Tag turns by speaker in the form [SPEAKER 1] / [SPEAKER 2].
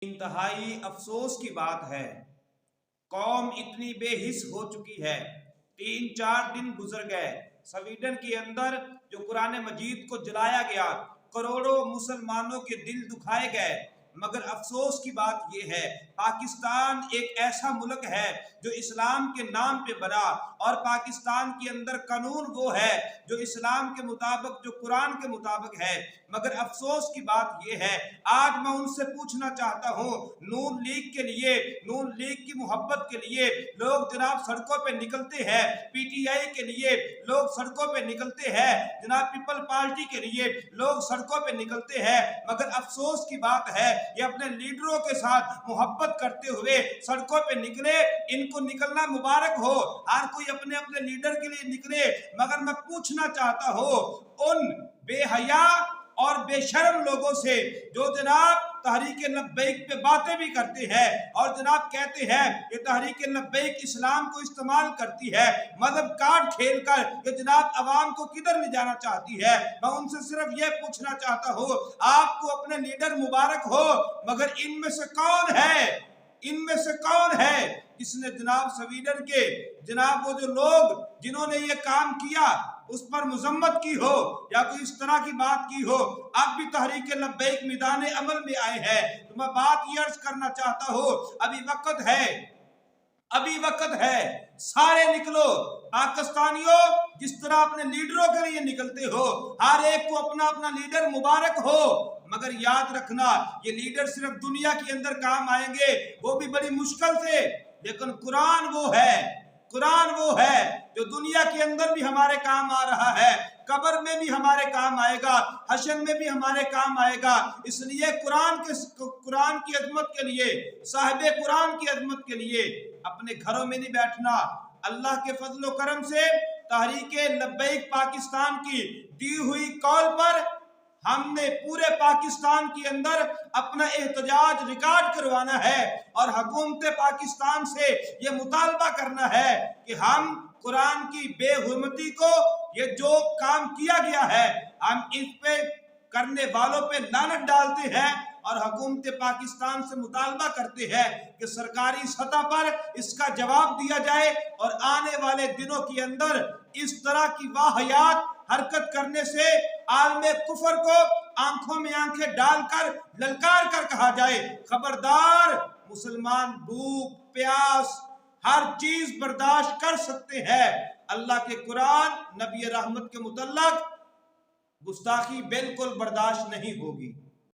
[SPEAKER 1] انتہائی افسوس کی بات ہے، قوم اتنی بے حس ہو چکی ہے۔ 3-4 دن گزر گئے، سویڈن کے اندر جو قرآن مجید کو جلایا گیا، کروڑوں مسلمانوں کے دل دکھائے گئے، مگر افسوس کی بات یہ ہے پاکستان ایک ایسا ملک ہے جو اسلام کے نام پہ بنا، اور پاکستان کے اندر قانون وہ ہے جو اسلام کے مطابق، جو قرآن کے مطابق ہے۔ مگر افسوس کی بات یہ ہے، آج میں ان سے پوچھنا چاہتا ہوں، نون لیگ کے لیے، نون لیگ کی محبت کے لیے لوگ جناب سڑکوں پہ نکلتے ہیں، پی ٹی آئی کے لیے لوگ سڑکوں پہ نکلتے ہیں، جناب پیپل پارٹی کے لیے لوگ سڑکوں پہ نکلتے ہیں، مگر افسوس کی بات ہے یہ اپنے لیڈروں کے ساتھ محبت کرتے ہوئے سڑکوں پہ نکلے۔ ان کو نکلنا مبارک ہو، ہر کوئی اپنے اپنے لیڈر کے لیے نکلے، مگر میں پوچھنا چاہتا ہوں ان بے حیا اور بے شرم لوگوں سے جو جناب تحریک لبیک پہ باتیں بھی کرتے ہیں اور جناب کہتے ہیں کہ تحریک لبیک اسلام کو استعمال کرتی ہے مذہب کارڈ کھیل کر کہ جناب عوام کو کدھر لے جانا چاہتی ہے، میں ان سے صرف یہ پوچھنا چاہتا ہوں آپ کو اپنے لیڈر مبارک ہو، مگر ان میں سے کون ہے، ان میں سے کون ہے جس نے جناب سویڈن کے جناب وہ جو لوگ جنہوں نے یہ کام کیا اس پر مذمت کی ہو یا کوئی اس طرح کی بات کی ہو، اب بھی تحریک لبیک میدان عمل میں آئے ہیں، تو میں بات یہ عرض کرنا چاہتا ہوں ابھی وقت ہے، ابھی وقت ہے، سارے نکلو پاکستانیوں، جس طرح اپنے لیڈروں کے لیے نکلتے ہو، ہر ایک کو اپنا اپنا لیڈر مبارک ہو، مگر یاد رکھنا یہ لیڈر صرف دنیا کے اندر کام آئیں گے، وہ بھی بڑی مشکل سے، لیکن قرآن وہ ہے، قرآن وہ ہے جو دنیا کے اندر بھی ہمارے کام آ رہا ہے، قبر میں بھی ہمارے کام آئے گا، حشر میں بھی ہمارے کام آئے گا۔ اس لیے قرآن کی عظمت کے لیے، صاحب قرآن کی عظمت کے لیے اپنے گھروں میں نہیں بیٹھنا۔ اللہ کے فضل و کرم سے تحریک لبیک پاکستان کی دی ہوئی کال پر ہم نے پورے پاکستان کے اندر اپنا احتجاج ریکارڈ کروانا ہے اور حکومت پاکستان سے یہ مطالبہ کرنا ہے کہ ہم قرآن کی بے حرمتی کو، یہ جو کام کیا گیا ہے، ہم اس پہ کرنے والوں پہ لعنت ڈالتے ہیں اور حکومت پاکستان سے مطالبہ کرتے ہیں کہ سرکاری سطح پر اس کا جواب دیا جائے اور آنے والے دنوں کے اندر اس طرح کی واہیات حرکت کرنے سے عالم کفر کو آنکھوں میں آنکھیں ڈال کر للکار کر کہا جائے خبردار، مسلمان بھوک پیاس ہر چیز برداشت کر سکتے ہیں، اللہ کے قرآن نبی رحمت کے متعلق گستاخی بالکل برداشت نہیں ہوگی۔